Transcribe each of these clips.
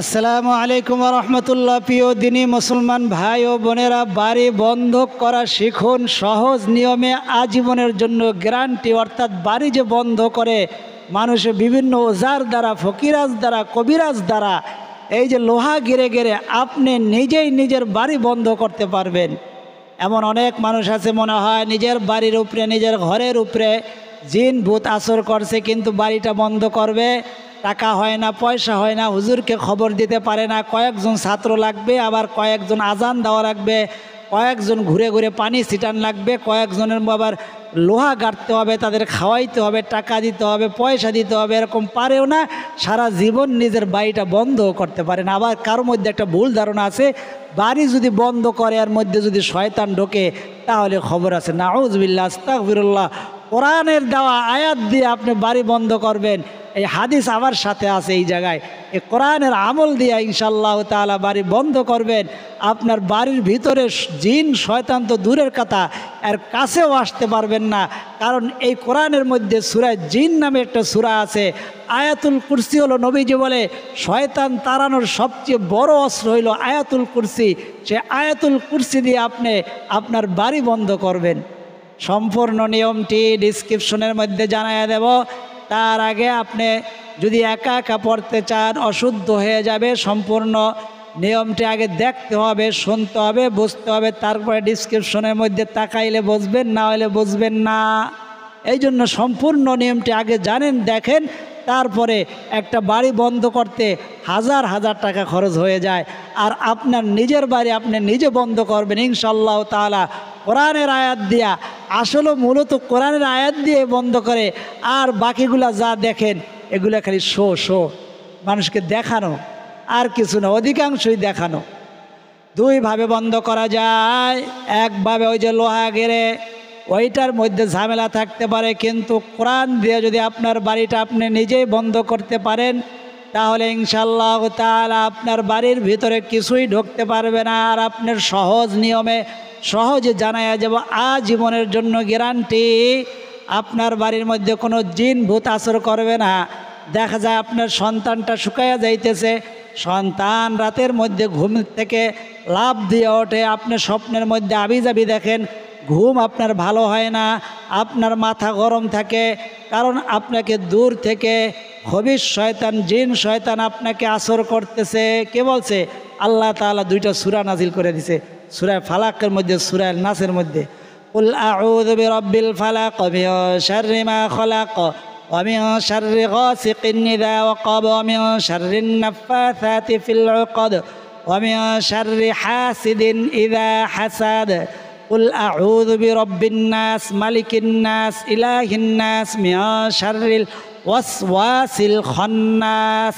আসসালামু আলাইকুম রহমতুল্লাহ। প্রিয় দিনী মুসলমান ভাই ও বোনেরা, বাড়ি বন্ধক করা শিখুন সহজ নিয়মে, আজীবনের জন্য গ্যারান্টি। অর্থাৎ বাড়ি যে বন্ধ করে মানুষে বিভিন্ন ওজার দ্বারা, ফকিরাজ দ্বারা, কবিরাজ দ্বারা, এই যে লোহা গেড়ে গেড়ে আপনি নিজেই নিজের বাড়ি বন্ধ করতে পারবেন। এমন অনেক মানুষ আছে মনে হয় নিজের বাড়ির উপরে, নিজের ঘরের উপরে জিন ভূত আসর করছে, কিন্তু বাড়িটা বন্ধ করবে, টাকা হয় না, পয়সা হয় না, হুজুরকে খবর দিতে পারে না, কয়েকজন ছাত্র লাগবে, আবার কয়েকজন আজান দেওয়া লাগবে, কয়েকজন ঘুরে ঘুরে পানি ছিটান লাগবে, কয়েকজনের আবার লোহা গাড়তে হবে, তাদের খাওয়াইতে হবে, টাকা দিতে হবে, পয়সা দিতে হবে, এরকম পারেও না, সারা জীবন নিজের বাড়িটা বন্ধও করতে পারে না। আবার কারোর মধ্যে একটা ভুল ধারণা আছে, বাড়ি যদি বন্ধ করে এর মধ্যে যদি শয়তান ঢোকে তাহলে খবর আছে। নাউজুবিল্লাহ, আস্তাগফিরুল্লাহ। কোরআনের দেওয়া আয়াত দিয়ে আপনি বাড়ি বন্ধ করবেন, এই হাদিস আমার সাথে আছে এই জায়গায়। এই কোরআনের আমল দিয়ে ইনশাআল্লাহ তাআলা বাড়ি বন্ধ করবেন। আপনার বাড়ির ভিতরে জিন শয়তান তো দূরের কথা, এর কাছেও আসতে পারবেন না। কারণ এই কোরআনের মধ্যে সূরা জিন নামে একটা সূরা আছে। আয়াতুল কুরসি হলো, নবীজি বলে, শয়তান তাড়ানোর সবচেয়ে বড় অস্ত্র হইল আয়াতুল কুরসি। সে আয়াতুল কুরসি দিয়ে আপনি আপনার বাড়ি বন্ধ করবেন। সম্পূর্ণ নিয়মটি ডিসক্রিপশনের মধ্যে জানাইয়া দেব। তার আগে আপনি যদি একা একা পড়তে চান অশুদ্ধ হয়ে যাবে। সম্পূর্ণ নিয়মটি আগে দেখতে হবে, শুনতে হবে, বুঝতে হবে, তারপরে ডিসক্রিপশনের মধ্যে তাকাইলে বুঝবেন, না হলে বুঝবেন না। এই জন্য সম্পূর্ণ নিয়মটি আগে জানেন, দেখেন, তারপরে একটা বাড়ি বন্ধ করতে হাজার হাজার টাকা খরচ হয়ে যায়। আর আপনার নিজের বাড়ি আপনি নিজে বন্ধ করবেন ইনশাআল্লাহ তাআলা কোরআনের আয়াত দিয়া। আসলে মূলত কোরআনের আয়াত দিয়ে বন্ধ করে, আর বাকিগুলা যা দেখেন এগুলো খালি শো মানুষকে দেখানো, আর কিছু না, অধিকাংশই দেখানো। দুইভাবে বন্ধ করা যায়। একভাবে ওই যে লোহা গেড়ে, ওইটার মধ্যে ঝামেলা থাকতে পারে, কিন্তু কোরআন দিয়ে যদি আপনার বাড়িটা আপনি নিজেই বন্ধ করতে পারেন তাহলে ইনশাআল্লাহ তাআলা আপনার বাড়ির ভিতরে কিছুই ঢুকতে পারবে না। আর আপনার সহজ নিয়মে সহজে জানায়া যাব, আজীবনের জন্য গ্যারান্টি। আপনার বাড়ির মধ্যে কোনো জিন ভূত আসর করবে না। দেখা যায় আপনার সন্তানটা শুকাইয়া যাইতেছে, সন্তান রাতের মধ্যে ঘুম থেকে লাফ দিয়ে ওঠে, আপনি স্বপ্নের মধ্যে আবিজাবি দেখেন, ঘুম আপনার ভালো হয় না, আপনার মাথা গরম থাকে, কারণ আপনাকে দূর থেকে খবিশ শয়তান, জিন শয়তান আপনাকে আসর করতেছে। কে বলছে? আল্লাহ তাআলা দুইটা সূরা নাজিল করে দিছে, সূরা ফালাকের মধ্যে, সূরা নাসের মধ্যে। কুল আউযু বিরাব্বিল ফালাক মিন শাররি মা খালাক ওয়া মিন শাররি গাসিকিন ইযা ওয়াকাব ওয়া মিন শাররিন নাফাসাতি ফিল উকদ ওয়া মিন শাররি হাসিদিন ইযা হাসাদ। কুল আউযু বিরাব্বিন নাস মালিকিন নাস ইলাহিন নাস মিন শাররিল ওয়াসওয়াসিল খান্নাস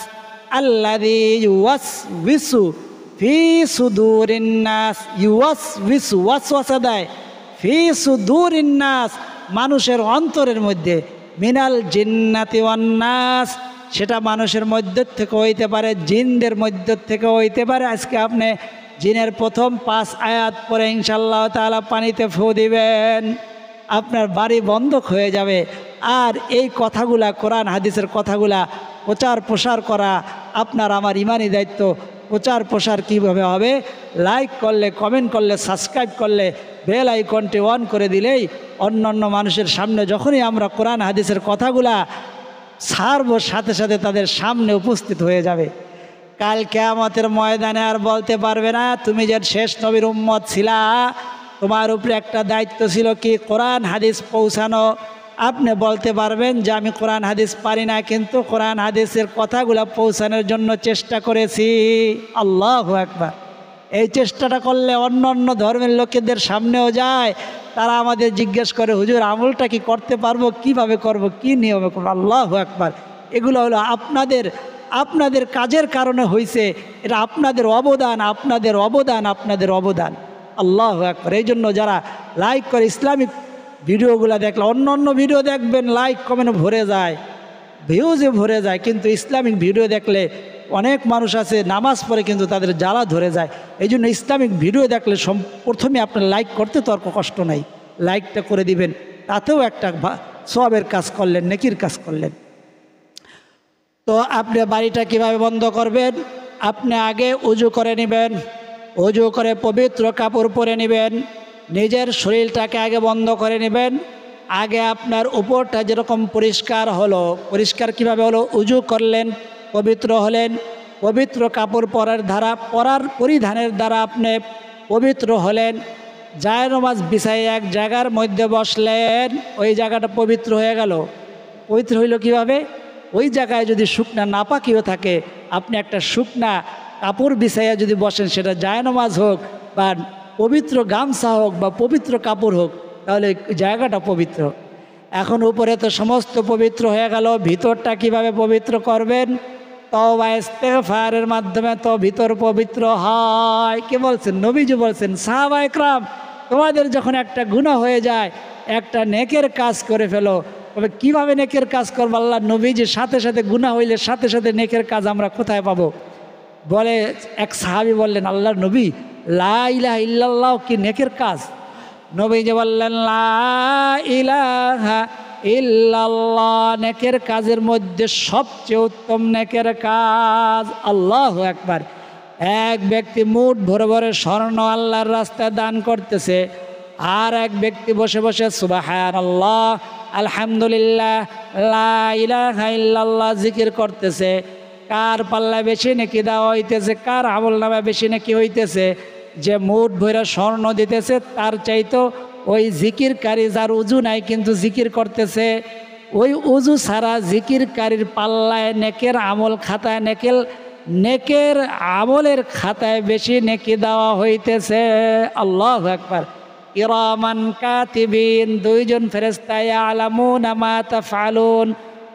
আল্লাযী ইউওয়াসওয়িসু ফি সুদুরিন নাস। ইউওয়াসওয়িসু, ওয়াসওয়াসা দেয়, ফি সুদুরিন নাস, মানুষের অন্তরের মধ্যে, মিনাল জিন্নাতি ওয়ান নাস, সেটা মানুষের মধ্য থেকে হইতে পারে, জিনদের মধ্য থেকে হইতে পারে। আজকে আপনি জিনের প্রথম 5 আয়াত পরে ইনশাআল্লাহ তাআলা পানিতে ফু দিবেন, আপনার বাড়ি বন্ধক হয়ে যাবে। আর এই কথাগুলা, কোরআন হাদিসের কথাগুলা প্রচার প্রসার করা আপনার আমার ইমানি দায়িত্ব। প্রচার প্রসার কীভাবে হবে? লাইক করলে, কমেন্ট করলে, সাবস্ক্রাইব করলে, বেল আইকনটি অন করে দিলেই অন্যান্য মানুষের সামনে যখনই আমরা কোরআন হাদিসের কথাগুলা ছাড়ব, সাথে সাথে তাদের সামনে উপস্থিত হয়ে যাবে। কাল কিয়ামতের ময়দানে আর বলতে পারবে না তুমি যে শেষ নবীর উম্মত ছিলা, তোমার উপরে একটা দায়িত্ব ছিল কি? কোরআন হাদিস পৌঁছানো। আপনি বলতে পারবেন যে আমি কোরআন হাদিস পারি না, কিন্তু কোরআন হাদিসের কথাগুলো পৌঁছানোর জন্য চেষ্টা করেছি। আল্লাহু আকবার। এই চেষ্টাটা করলে অন্য অন্য ধর্মের লোকেদের সামনেও যায়, তারা আমাদের জিজ্ঞেস করে, হুজুর আমলটা কি করতে পারবো, কিভাবে করব, কি নিয়মে করবো? আল্লাহু আকবার। এগুলো হলো আপনাদের কাজের কারণে হয়েছে, এটা আপনাদের অবদান, আপনাদের অবদান, আপনাদের অবদান। আল্লাহু আকবার। এই জন্য যারা লাইক করে, ইসলামিক ভিডিওগুলো দেখলে, অন্য অন্য ভিডিও দেখবেন লাইক কমেন্ট ভরে যায়, ভিউজে ভরে যায়, কিন্তু ইসলামিক ভিডিও দেখলে অনেক মানুষ আছে নামাজ পড়ে কিন্তু তাদের জ্বালা ধরে যায়। এই জন্য ইসলামিক ভিডিও দেখলে প্রথমে আপনার লাইক করতে তো আর কষ্ট নাই, লাইকটা করে দিবেন, তাতেও একটা সওয়াবের কাজ করলেন, নেকির কাজ করলেন। তো আপনি বাড়িটা কিভাবে বন্ধ করবেন? আপনি আগে উজু করে নেবেন, উজু করে পবিত্র কাপড় পরে নেবেন, নিজের শরীরটাকে আগে বন্ধ করে নেবেন। আগে আপনার উপরটা যেরকম পরিষ্কার হলো, পরিষ্কার কিভাবে হলো? উজু করলেন, পবিত্র হলেন, পবিত্র কাপড় পরিধানের দ্বারা আপনি পবিত্র হলেন। জায়নামাজ বিছায় এক জায়গার মধ্যে বসলেন, ওই জায়গাটা পবিত্র হয়ে গেল। পবিত্র হইল কিভাবে? ওই জায়গায় যদি শুকনা নাপাকিও থাকে, আপনি একটা শুকনা কাপড় বিছাইয়া যদি বসেন, সেটা জায়নামাজ হোক বা পবিত্র গামছা হোক বা পবিত্র কাপড় হোক, তাহলে জায়গাটা পবিত্র। এখন উপরে তো সমস্ত পবিত্র হয়ে গেল, ভিতরটা কিভাবে পবিত্র করবেন? তওবা ইস্তেগফারের মাধ্যমে তো ভিতর পবিত্র হয়। কে বলছেন? নবীজি বলছেন, সাহাবায়ে কেরাম, তোমাদের যখন একটা গুনাহ হয়ে যায়, একটা নেকের কাজ করে ফেলো। তবে কীভাবে নেকের কাজ করবো? আল্লাহ নবীজি সাথে সাথে গুনাহ হইলে সাথে সাথে নেকের কাজ আমরা কোথায় পাবো? বলে এক সাহাবী বললেন, আল্লাহর নবী, লা ইলাহা ইল্লাল্লাহ কি নেকের কাজ? নবীজি বললেন, লা ইলাহা ইল্লাল্লাহ নেকের কাজের মধ্যে সবচেয়ে উত্তম নেকের কাজ। আল্লাহু আকবার। এক ব্যক্তি মুঠ ভরে ভরে স্বর্ণ আল্লাহর রাস্তায় দান করতেছে, আর এক ব্যক্তি বসে বসে সুবহানাল্লাহ, আলহামদুলিল্লাহ, লা ইলাহা ইল্লাল্লাহ জিকির করতেছে। কার পাল্লায় বেশি নেকি দেওয়া হইতেছে? কার আমলনামা বেশি নেকি হইতেছে? যে মুঠ ভরে স্বর্ণ দিতেছে তার চাইতো ওই জিকিরকারী যার উজু নাই কিন্তু জিকির করতেছে, ওই উজু ছাড়া জিকিরকারীর পাল্লায় নেকের আমল খাতায় নেকের আমলের খাতায় বেশি নেকি দেওয়া হইতেছে। আল্লাহু আকবার। কিরামান কাতিবিন, দুইজন ফেরেশতা, ইয়ালামুনা মা তাফআলুন,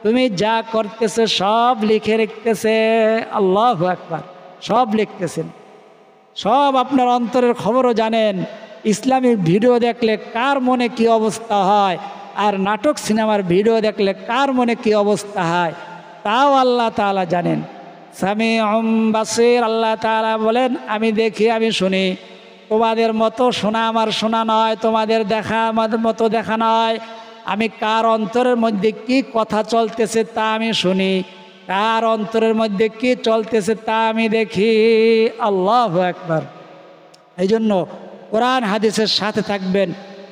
তুমি যা করতেছে সব লিখে রাখতেছে। আল্লাহু আকবার। সব লিখতেছেন, সব আপনার অন্তরের খবরও জানেন। ইসলামিক ভিডিও দেখলে কার মনে কি অবস্থা হয়, আর নাটক সিনেমার ভিডিও দেখলে কার মনে কি অবস্থা হয়, তাও আল্লাহ তাআলা জানেন। সামিউম বাসীর, আল্লাহ তাআলা বলেন, আমি দেখি, আমি শুনি। তোমাদের মতো শোনা আমার শোনা নয়, তোমাদের দেখা আমাদের মতো দেখা নয়। আমি কার অন্তরের মধ্যে কি কথা চলতেছে তা আমি শুনি, কার অন্তরের মধ্যে কি চলতেছে তা আমি দেখি। আল্লাহু আকবার। এই জন্য কোরআন হাদিসের সাথে থাকবেন,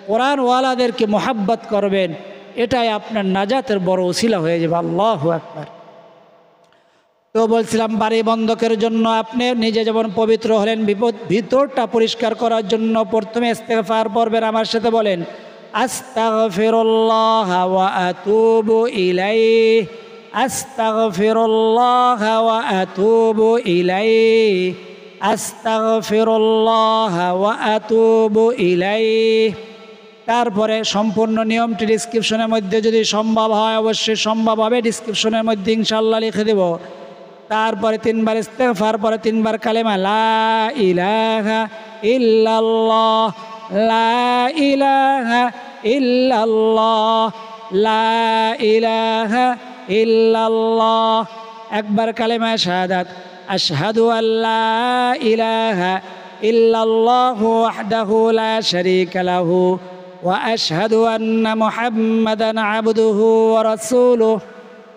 কোরআনওয়ালাদেরকে মোহাব্বত করবেন, এটাই আপনার নাজাতের বড় ওসিলা হয়ে যাবে। আল্লাহু আকবার। তো বলছিলাম, বাড়ি বন্ধকের জন্য আপনি নিজে যেমন পবিত্র হলেন, ভিতরটা পরিষ্কার করার জন্য প্রথমে ইস্তেগফার পড়বেন। আমার সাথে বলেন, আস্তাগফিরুল্লাহ ওয়া আতুবু ইলাইহি, আস্তাগফিরুল্লাহ ওয়া আতুবু ইলাইহি, আস্তাগফিরুল্লাহ ওয়া আতুবু ইলাইহি। তারপরে সম্পূর্ণ নিয়মটি ডিসক্রিপশনের মধ্যে যদি সম্ভব হয়, অবশ্যই সম্ভব হবে, ডিসক্রিপশনের মধ্যে ইনশাআল্লাহ লিখে দেব। তারপরে 3 বার ইস্তেগফার, পরে 3 বার কালেমা লা ইলাহা ইল্লাল্লাহ, লা ইলাহা ইল্লাল্লাহ, লা ইলাহা ইল্লাল্লাহ। একবার কালেমা শাহাদাত, আশহাদু আল্লা ইলাহা ইল্লাল্লাহু ওয়াহদাহু লা শারীকা লাহু ওয়া আশহাদু আন্না মুহাম্মাদান আবদুহু ওয়া রাসূলুহু।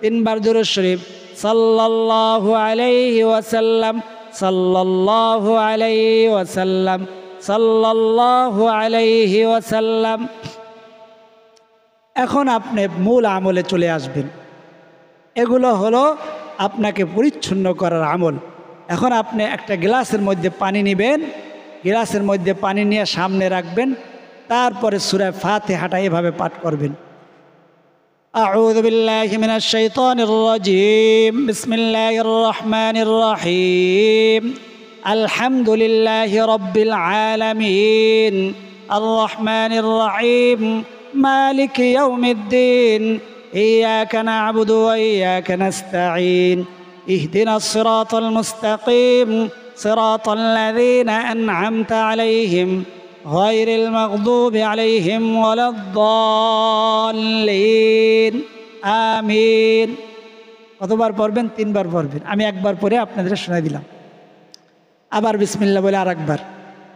3 বার দুরূদ শরীফ, সাল্লাল্লাহু আলাইহি ওয়াসাল্লাম, সাল্লাল্লাহু আলাইহি ওয়াসাল্লাম, সাল্লাল্লাহু আলাইহি ওয়াসাল্লাম। এখন আপনি মূল আমলে চলে আসবেন। এগুলো হলো আপনাকে পরিচ্ছন্ন করার আমল। এখন আপনি একটা গ্লাসের মধ্যে পানি নেবেন, গ্লাসের মধ্যে পানি নিয়ে সামনে রাখবেন, তারপরে সূরা ফাতিহাটা এভাবে পাঠ করবেন। আউযু বিল্লাহি মিনাশ শাইতানির রাজীম, বিসমিল্লাহির রহমানির রহিম, আলহামদুলিল্লাহি রাব্বিল আলামিন, আর রহমানির রহিম, মালিকি ইয়াউমিদ্দিন, ইয়্যাকা না'বুদু ওয়া ইয়্যাকা নাস্তাঈন, ইহদিনাস সিরাতাল মুস্তাকিম, সিরাতাল লাযীনা আন'আমতা আলাইহিম গায়রিল মাগদুবি আলাইহিম ওয়ালাদ-দাল্লিন। আমিন। কতবার পড়বেন? 3 বার পড়বেন। আমি একবার পড়ে আপনাদের শোনাই দিলাম, আবার বিসমিল্লাহ বলে আরেকবার,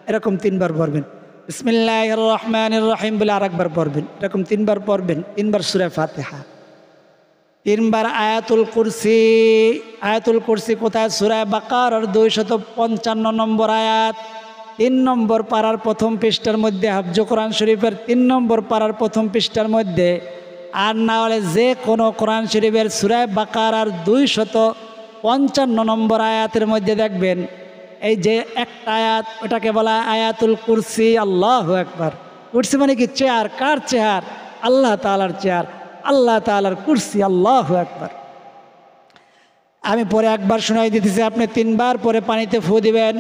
এরকম 3 বার পড়বেন। বিসমিল্লাহির রহমানির রহিম বলে আরেকবার পড়বেন, এরকম 3 বার পড়বেন। 3 বার সূরা ফাতিহা। তিনবার আয়াতুল কুরসি। আয়াতুল কুরসি কোথায়? সূরা বাকারার 255 নম্বর আয়াত, 3 নম্বর পারার প্রথম পৃষ্ঠার মধ্যে, হাফজ কোরআন শরীফের 3 নম্বর পারার প্রথম পৃষ্ঠার মধ্যে। আর না হলে যে কোনো কোরআন শরীফের সূরা বাকারার 255 নম্বর আয়াতের মধ্যে দেখবেন এই যে একটা আয়াত, ওটাকে বলা আয়াতুল কুরসি। আল্লাহু আকবার। কুরসি মানে কি? চেয়ার। কার চেয়ার? আল্লাহ তাআলার চেয়ার, আল্লাহ তাআলার কুরসি। আল্লাহু আকবার। আমি পরে একবার শোনাই দিতেছি, আপনি 3 বার পরে পানিতে ফু দিবেন।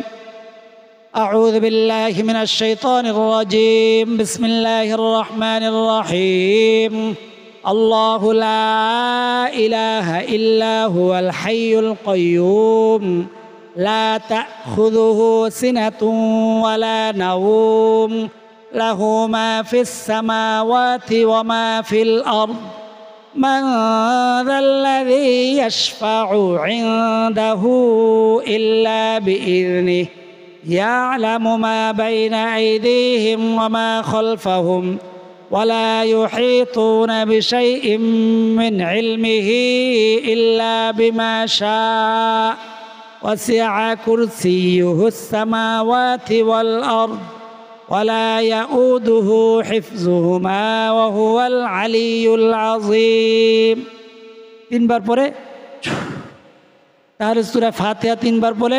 আউযু বিল্লাহি মিনাশ শাইতানির রাজিম। বিসমিল্লাহির রহমানির রহিম। আল্লাহু লা ইলাহা ইল্লা হুয়াল হাইয়ুল কাইয়্যুম লা তাখুযুহু সিনাতুন ওয়ালা নাওম লাহু মা ফিস সামাওয়াতি ওয়া মা ফিল আরদ মান যাল্লাযী ইয়াশফা'ু 'ইনদাহু ইল্লা বিইذনিহি ইয়া'লামু মা বাইনা আইদিহিম ওয়া মা খালফাহুম ওয়ালা ইউহীতুনা বিশাইইম মিন 'ইলমিহি ইল্লা বিমা শা'a ওয়াসি'a কুরসিয়্যুহুস সামাওয়াতি ওয়াল আরদ ওয়ালা ইয়াউদুহু হিফযুহুমা ওয়া হুয়াল আলিয়্যুল আযীম। 3 বার পরে তাহলে সূরা ফাতিহা 3 বার পরে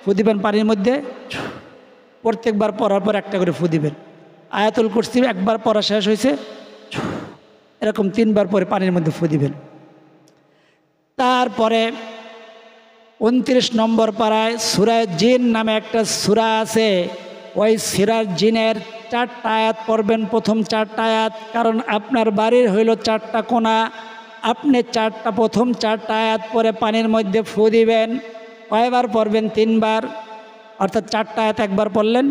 ফু দিবেন পানির মধ্যে। প্রত্যেকবার পড়ার পর একটা করে ফু দিবেন। আয়াতুল কুরসি একবার পড়া শেষ হয়েছে, এরকম 3 বার পরে পানির মধ্যে ফু দিবেন। তারপরে 29 নম্বর পারায় সূরা জিন নামে একটা সূরা আছে। ওই সূরা জিনের 4টা আয়াত পড়বেন, প্রথম 4টা আয়াত। কারণ আপনার বাড়ির হইল 4টা কোণা, আপনি প্রথম 4টা আয়াত পরে পানির মধ্যে ফু দিবেন। কয়বার পড়বেন? 3 বার। অর্থাৎ 4টা আয়াত একবার পড়লেন,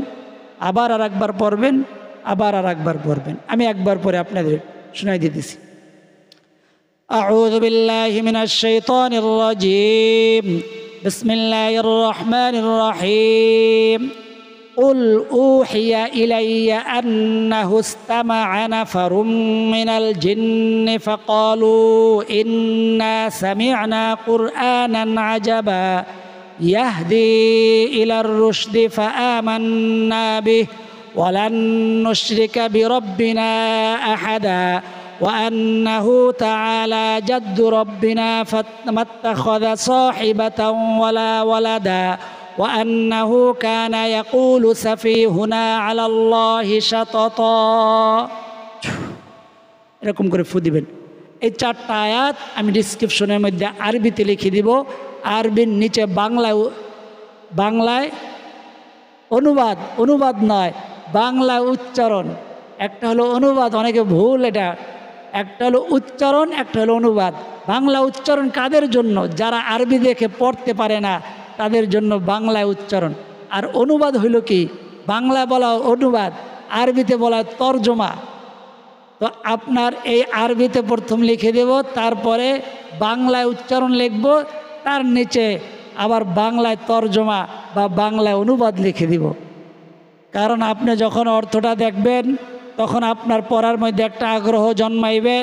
আবার আর একবার পড়বেন, আবার আর একবার পড়বেন। আমি একবার পরে আপনাদের শোনাই দিতেছি। আউযু বিল্লাহি মিনাশ শাইতানির রাজিম। বিসমিল্লাহির রহমানির রহিম। قل أوحي إلي أنه استمع نفر من الجن فقالوا إنا سمعنا قرآنا عجبا يهدي إلى الرشد فآمنا به ولن نشرك بربنا أحدا وأنه تعالى جد ربنا ما اتخذ صاحبة ولا ولدا وأنه كان يقول سفيهنا على الله شططا। এরকম করে ফু দিবেন। এই 4টা আয়াত আমি ডিসক্রিপশনের মধ্যে আরবিতে লিখে দিব, আরবির নিচে বাংলায় অনুবাদ নয়, বাংলায় উচ্চারণ। একটা হলো অনুবাদ, অনেকে ভুল এটা। একটা হলো উচ্চারণ, একটা হলো অনুবাদ। বাংলা উচ্চারণ কাদের জন্য? যারা আরবি দেখে পড়তে পারে না তাদের জন্য বাংলায় উচ্চারণ। আর অনুবাদ হইল কি? বাংলা বলা অনুবাদ, আরবিতে বলা তর্জমা। তো আপনার এই আরবিতে প্রথম লিখে দেব, তারপরে বাংলায় উচ্চারণ লিখব, তার নিচে আবার বাংলায় তর্জমা বা বাংলায় অনুবাদ লিখে দিব। কারণ আপনি যখন অর্থটা দেখবেন তখন আপনার পড়ার মধ্যে একটা আগ্রহ জন্মাইবে,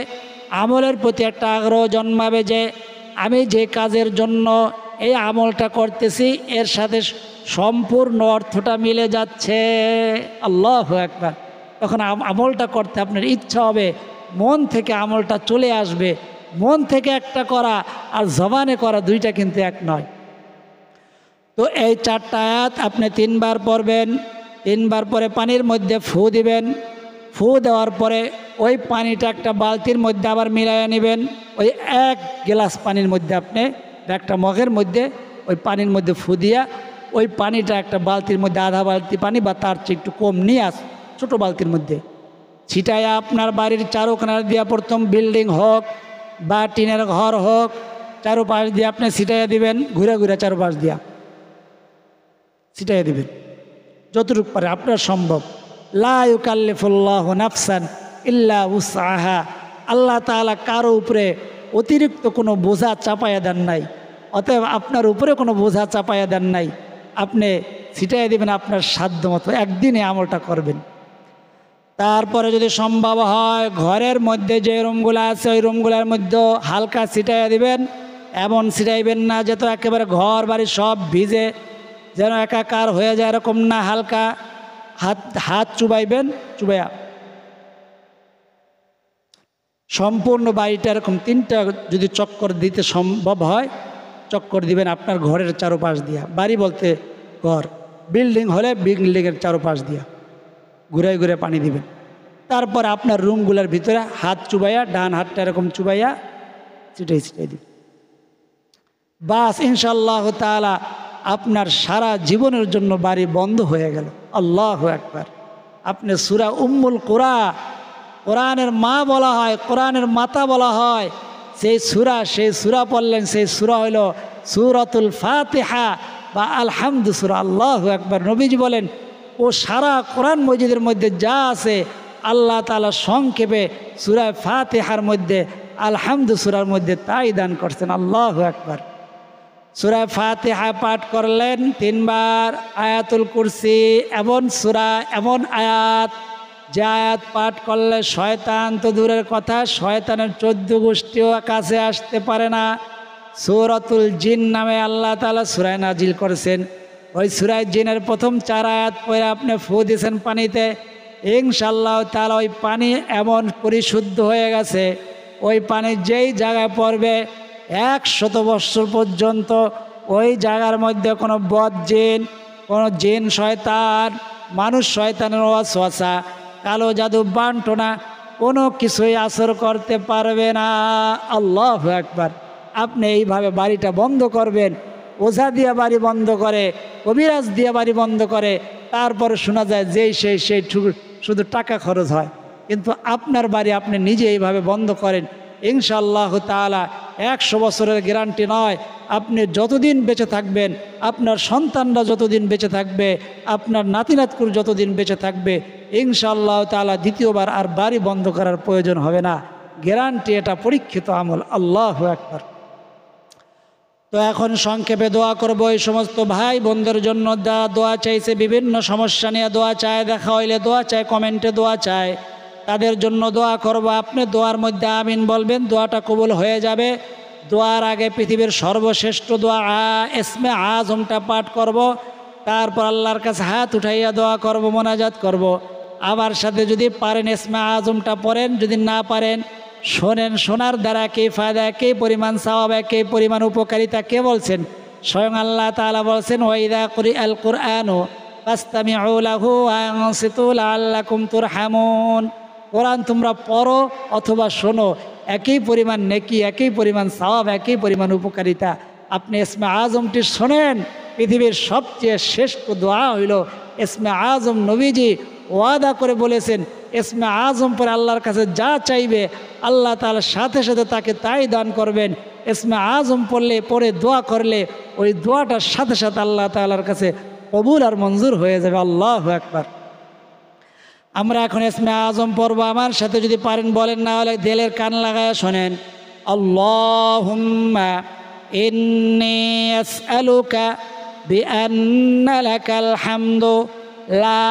আমলের প্রতি একটা আগ্রহ জন্মাবে যে আমি যে কাজের জন্য এই আমলটা করতেছি এর সাথে সম্পূর্ণ অর্থটা মিলে যাচ্ছে। আল্লাহু আকবার। তখন আমলটা করতে আপনার ইচ্ছা হবে, মন থেকে আমলটা চলে আসবে। মন থেকে একটা করা আর জবানে করা দুইটা কিন্তু এক নয়। তো এই 4টা আয়াত আপনি 3 বার পড়বেন। 3 বার পরে পানির মধ্যে ফু দিবেন। ফু দেওয়ার পরে ওই পানিটা একটা বালতির মধ্যে আবার মিলাইয়া নেবেন। ওই 1 গ্লাস পানির মধ্যে আপনি একটা মগের মধ্যে ওই পানির মধ্যে ফু দিয়া ওই পানিটা একটা বালতির মধ্যে আধা বালতি পানি বা তার চেয়ে একটু কম নিয়ে ছোটো বালতির মধ্যে ছিটাইয়া আপনার বাড়ির চারোখানার দিয়া, প্রথম বিল্ডিং হোক বা টিনের ঘর হোক, চারোপাশ দিয়ে আপনি ছিটাইয়া দিবেন। ঘুরে ঘুরে চারোপাশ দিয়া ছিটাইয়া দিবেন যতটুকু পারে আপনার সম্ভব। লা ইউকাল্লিফুল্লাহু নাফসান ইল্লা উসআহা। আল্লাহ তাআলা কারো উপরে অতিরিক্ত কোনো বোঝা চাপাইয়া দেন নাই, অতএব আপনার উপরে কোনো বোঝা চাপাইয়া দেন নাই। আপনি ছিটাইয়া দেবেন আপনার সাধ্য মতো, একদিনে আমলটা করবেন। তারপরে যদি সম্ভব হয় ঘরের মধ্যে যে রুমগুলো আছে ওই রুমগুলোর মধ্যে হালকা ছিটাইয়া দিবেন। এমন ছিটাইবেন না যে তো একেবারে ঘর বাড়ি সব ভিজে যেন একাকার হয়ে যায়, এরকম না, হালকা হাত চুবাইবেন, চুবাইয়া সম্পূর্ণ বাড়িটা এরকম 3টা যদি চক্কর দিতে সম্ভব হয় চক্কর দিবেন আপনার ঘরের চারপাশ দিয়া। বাড়ি বলতে ঘর, বিল্ডিং হলে বিল্ডিংয়ের চারপাশ দিয়া ঘুরে ঘুরে পানি দিবেন। তারপর আপনার রুমগুলোর ভিতরে হাত চুবাইয়া, ডান হাতটা এরকম চুবাইয়া ছিটাই ছিটাই দিবেন। বাস ইনশাআল্লাহ তাআলা আপনার সারা জীবনের জন্য বাড়ি বন্ধ হয়ে গেল। আল্লাহু আকবার। আপনি সূরা উম্মুল কুরা, কোরআনের মা বলা হয়, কোরআনের মাতা বলা হয়, সেই সূরা পড়লেন। সেই সূরা হইল সূরাতুল ফাতিহা বা আলহামদু সূরা। আল্লাহু আকবার। নবীজি বলেন ও সারা কোরআন মজিদের মধ্যে যা আছে আল্লাহ তাআলা সংক্ষেপে সূরা ফাতিহার মধ্যে, আলহামদু সূরার মধ্যে তাই দান করছেন। আল্লাহু আকবার। সূরা ফাতিহা পাঠ করলেন 3 বার, আয়াতুল কুরসি এমন সূরা, এমন আয়াত যে আয়াত পাঠ করলে শয়তান তো দূরের কথা, শয়তানের 14 গোষ্ঠীও কাছে আসতে পারে না। সূরাতুল জিন নামে আল্লাহ তাআলা সূরা নাজিল করেছেন। ওই সূরা জিনের প্রথম 4 আয়াত পড়ে আপনি ফু দিয়েছেন পানিতে, ইনশাআল্লাহ তাআলা ওই পানি এমন পরিশুদ্ধ হয়ে গেছে, ওই পানি যেই জায়গায় পড়বে 100 বৎসর পর্যন্ত ওই জায়গার মধ্যে কোনো বদ জিন, কোনো জিন শয়তান, মানুষ শয়তানের ওয়াসওয়াসা, কালো জাদু, বান্টনা কোনো কিছুই আসর করতে পারবে না। আল্লাহু আকবার। আপনি এইভাবে বাড়িটা বন্ধ করবেন। ওঝা দিয়ে বাড়ি বন্ধ করে, কবিরাজ দিয়ে বাড়ি বন্ধ করে, তারপরে শোনা যায় যেই সেই শুধু টাকা খরচ হয়। কিন্তু আপনার বাড়ি আপনি নিজে এইভাবে বন্ধ করেন, ইনশাআল্লাহ তাআলা 100 বছরের গ্যারান্টি নয়, আপনি যতদিন বেঁচে থাকবেন, আপনার সন্তানরা যতদিন বেঁচে থাকবে, আপনার নাতিনাতকুর যতদিন বেঁচে থাকবে, ইনশাআল্লাহ তাআলা দ্বিতীয়বার আর বাড়ি বন্ধ করার প্রয়োজন হবে না। গ্যারান্টি, এটা পরীক্ষিত আমল। আল্লাহু আকবার। তো এখন সংক্ষেপে দোয়া করবো এই সমস্ত ভাই বোনদের জন্য দোয়া চাইছে, বিভিন্ন সমস্যা নিয়ে দোয়া চায়, দেখা হইলে দোয়া চায়, কমেন্টে দোয়া চায়, তাদের জন্য দোয়া করব। আপনি দোয়ার মধ্যে আমিন বলবেন, দোয়াটা কবুল হয়ে যাবে। দোয়ার আগে পৃথিবীর সর্বশ্রেষ্ঠ দোয়া ইসমে আজমটা পাঠ করব, তারপর আল্লাহর কাছে হাত উঠাইয়া দোয়া করব, মোনাজাত করব। আমার সাথে যদি পারেন ইসমে আজমটা পড়েন, যদি না পারেন শোনেন। শোনার দ্বারা কে ফায়দা, কে পরিমাণ সওয়াব, কে পরিমাণ উপকারিতা কে বলছেন? স্বয়ং আল্লাহ তাআলা বলছেন ওয়াইদা কুরিআল কুরআনু ফাসতামিউ লাহু ওয়া আনসিতু লাআল্লাকুম তুরহামুন। কোরআন তোমরা পড়ো অথবা শোনো, একই পরিমাণ নেকি, একই পরিমাণ সওয়াব, একই পরিমাণ উপকারিতা। আপনি ইসমে আজমটি শোনেন। পৃথিবীর সবচেয়ে শ্রেষ্ঠ দোয়া হইল ইসমে আজম। নবীজি ওয়াদা করে বলেছেন ইসমে আজম পরে আল্লাহর কাছে যা চাইবে আল্লাহ তাআলা সাথে সাথে তাকে তাই দান করবেন। ইসমে আজম পরে দোয়া করলে ওই দোয়াটার সাথে সাথে আল্লাহ তাআলার কাছে কবুল আর মঞ্জুর হয়ে যাবে। আল্লাহু আকবার। আমরা এখন ইসমে আজম পড়ব। আমার সাথে যদি পারেন বলেন, না হলে দিলের কান লাগায়া শোনেন। আল্লাহুম্মা ইন্নী আসআলুকা বিআন্না লাকাল হামদু লা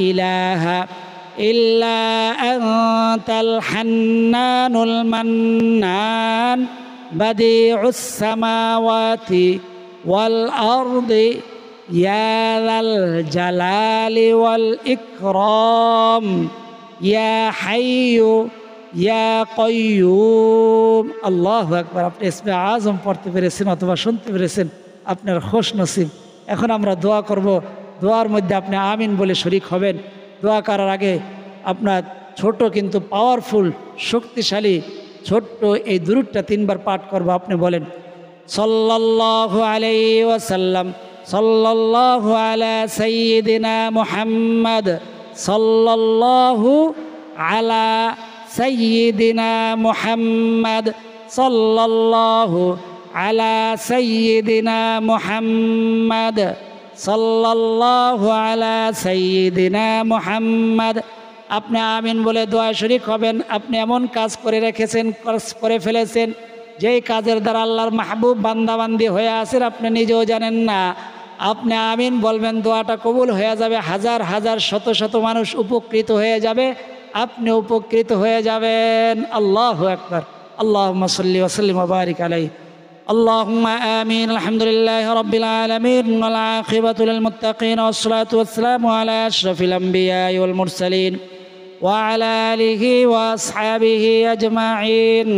ইলাহা ইল্লা আনতাল হান্নানুল মান্নান বাদিউস সামাওয়াতি ওয়াল আরদি ইয়া যাল জালালি ওয়াল ইকরাম ইয়া হাইয়্যু ইয়া কাইয়্যুম। আল্লাহু আকবার। আপনি ইসমে আজম পড়তে পেরেছেন অথবা শুনতে পেরেছেন, আপনার খুশ নসিব। এখন আমরা দোয়া করব। দোয়ার মধ্যে আপনি আমিন বলে শরীক হবেন। দোয়া করার আগে আপনার ছোট কিন্তু পাওয়ারফুল, শক্তিশালী ছোট্ট এই দুরূদটা 3 বার পাঠ করব। আপনি বলেন সাল্লাল্লাহু আলাইহি ওয়াসাল্লাম, সাল্লাল্লাহু আলা সাইয়্যিদিনা মুহাম্মদ, সাল্লাল্লাহু আলা সাইয়্যিদিনা মুহাম্মদ, সাল্লাল্লাহু আলা সাইয়্যিদিনা মুহাম্মদ, সাল্লাল্লাহু আলা সাইয়্যিদিনা মুহাম্মদ। আপনি আমিন বলে দোয়া শরীক হবেন। আপনি এমন কাজ করে ফেলেছেন যেই কাজের দ্বারা আল্লাহর মাহবুব বান্দাবান্দি হয়ে আছেন আপনি নিজেও জানেন না। আপনি আমিন বলবেন, দোয়াটা কবুল হয়ে যাবে, হাজার হাজার শত শত মানুষ উপকৃত হয়ে যাবে, আপনি উপকৃত হয়ে যাবেন। আল্লাহু আকবার। আল্লাহুম্মা সাল্লি ওয়া সাল্লিম ওয়া বারিক আলাইহি। আল্লাহুম্মা আমিন। আলহামদুলিল্লাহি রাব্বিল আলামিন ওয়াল আকিবাতু লিল মুত্তাকিন ওয়াসসালাতু ওয়াসসালামু আলা আশরাফিল আমবিয়াই ওয়াল মুরসালিন ওয়া আলা আলিহি ওয়া আসহাবিহি আজমাইন।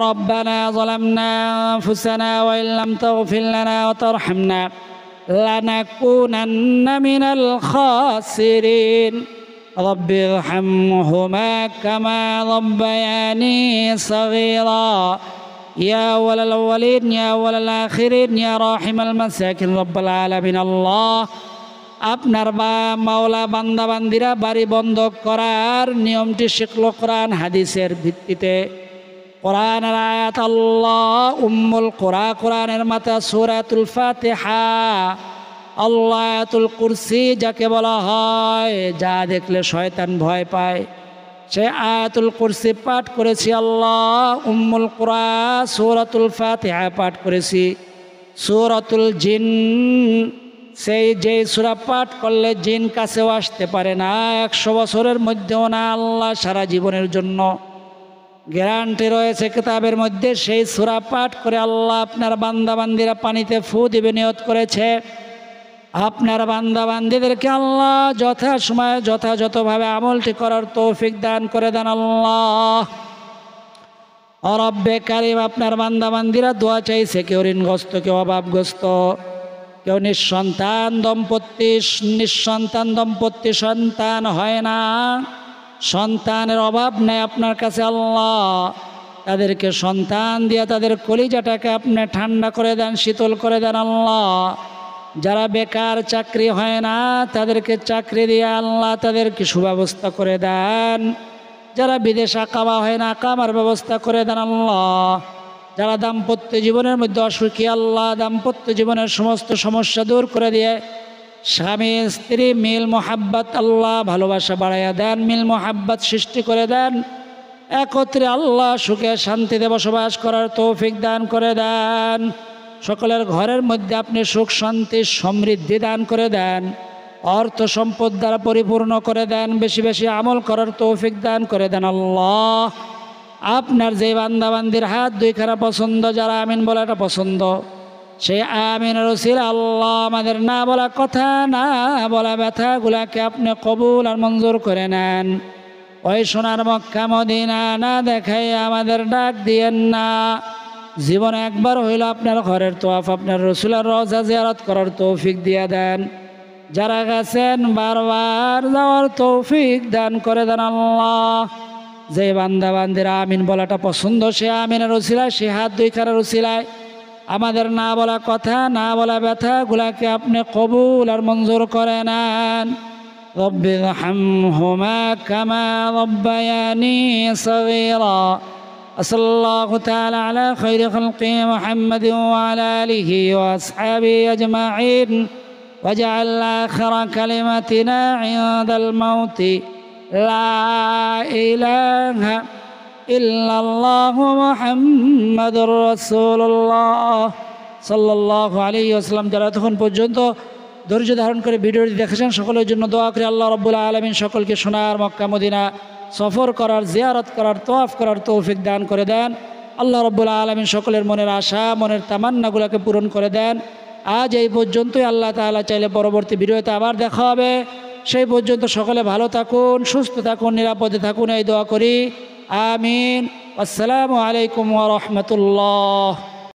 ربنا ظلمنا أنفسنا وإن لم تغفر لنا وترحمنا لنكونن من الخاسرين رب ارحمهما كما ربياني صغيرا يا أول الأولين يا أول الآخرين يا راحم المساكين رب العالمين الله আপনার মাওলা বান্দাবান্দিরা বাড়ি বন্ধ করার নিয়মটি শিখল কোরআন হাদিসের ভিত্তিতে। কোরআনের আয়াত আল্লাহ উম্মুল কোরআন, কোরআনের মাথা সূরাতুল ফাতিহা, আল্লাহ আয়াতুল কুরসি যাকে বলা হয়, যা দেখলে শয়তান ভয় পায়, সে আয়াতুল কুরসি পাঠ করেছি। আল্লাহ উম্মুল কোরআন সূরাতুল ফাতিহা পাঠ করেছি। সূরাতুল জিন, সেই যেই সূরা পাঠ করলে জিন কাছেও আসতে পারে না, 100 বছরের মধ্যেও না, আল্লাহ সারা জীবনের জন্য গ্যারান্টি রয়েছে কিতাবের মধ্যে। সেই সূরা পাঠ করে আল্লাহ আপনার বান্দাবান্দিরা পানিতে ফু দিবে নিয়ত করেছে। আপনার বান্দাবান্দিদেরকে আল্লাহ যথাসময়ে যথাযথভাবে আমলটি করার তৌফিক দান করে দেন আল্লাহ। রব্বে কারিম, আপনার বান্দাবান্দিরা দোয়া চাইছে, কেউ ঋণগ্রস্ত, কেউ অভাবগ্রস্ত, কেউ নিঃসন্তান দম্পতি সন্তান হয় না, সন্তানের অভাব নেই আপনার কাছে আল্লাহ। তাদেরকে সন্তান দিয়ে তাদের কলিজাটাকে আপনি ঠান্ডা করে দেন, শীতল করে দেন আল্লাহ। যারা বেকার, চাকরি হয় না, তাদেরকে চাকরি দিয়ে আল্লাহ তাদেরকে সুব্যবস্থা করে দেন। যারা বিদেশ আকামা হয় না, আকামার ব্যবস্থা করে দেন আল্লাহ। যারা দাম্পত্য জীবনের মধ্যে অসুখী, আল্লাহ দাম্পত্য জীবনের সমস্ত সমস্যা দূর করে দিয়ে স্বামী স্ত্রী মিল মোহাব্বত, আল্লাহ ভালোবাসা বাড়াইয়া দেন, মিল মোহাব্বত সৃষ্টি করে দেন, একত্রে আল্লাহ সুখে শান্তিতে বসবাস করার তৌফিক দান করে দেন। সকলের ঘরের মধ্যে আপনি সুখ শান্তি সমৃদ্ধি দান করে দেন, অর্থ সম্পদ দ্বারা পরিপূর্ণ করে দেন, বেশি বেশি আমল করার তৌফিক দান করে দেন আল্লাহ। আপনার যে বান্দাবান্দির হাত দুইখানা পছন্দ, যারা আমিন বলাটা পছন্দ, সেই আমিনের উসিলা আল্লাহ আমাদের না বলা কথা, না বলা ব্যথাগুলাকে আপনি কবুল আর মঞ্জুর করে নেন। ওই সোনার মক্কা মদিনা না দেখাই আমাদের ডাক দিয়েন না। জীবনে একবার হইল আপনার ঘরের তোয়াফ, আপনার রসুলের রওজা জিয়ারত করার তৌফিক দিয়ে দেন। যারা গেছেন বারবার যাওয়ার তৌফিক দান করে দেন আল্লাহ। যে বান্দাবান্দিরা আমিন বলাটা পছন্দ, সে আমিনের উসিলায়, সে হাত দুইখানার উসিলায় আমাদের না বলা কথা, না বলা ব্যথাগুলাকে আপনি কবুল আর মঞ্জুর করে নেন। রব্বি রহমহুমা কামা রব্বায়ানি সগীরা। সাল্লাল্লাহু তাআলা আলা খায়রি খালকি মুহাম্মাদিন ওয়া আলা আলিহি ওয়া আসহাবিহি আজমাইন ওয়াজআল আখিরা কালিমাতিনা ইনদাল মাউতি লা ইলাহা ইল্লাল্লাহু মুহাম্মাদুর রাসূলুল্লাহ সাল্লাল্লাহু আলাইহি ওয়াসাল্লাম। যারা তখন পর্যন্ত ধৈর্য ধারণ করে ভিডিওটি দেখেছেন, সকলের জন্য দোয়া করে আল্লাহ রাব্বুল আলামিন সকলকে সোনার মক্কা মদিনা সফর করার, জিয়ারত করার, তওয়াফ করার তৌফিক দান করে দেন। আল্লাহ রাব্বুল আলামিন সকলের মনের আশা, মনের তামান্নাগুলোকে পূরণ করে দেন। আজ এই পর্যন্তই। আল্লাহ তাআলা চাইলে পরবর্তী ভিডিওতে আবার দেখা হবে। সেই পর্যন্ত সকলে ভালো থাকুন, সুস্থ থাকুন, নিরাপদে থাকুন, এই দোয়া করি। আমিন। আসসালামু আলাইকুম ওয়া রাহমাতুল্লাহ।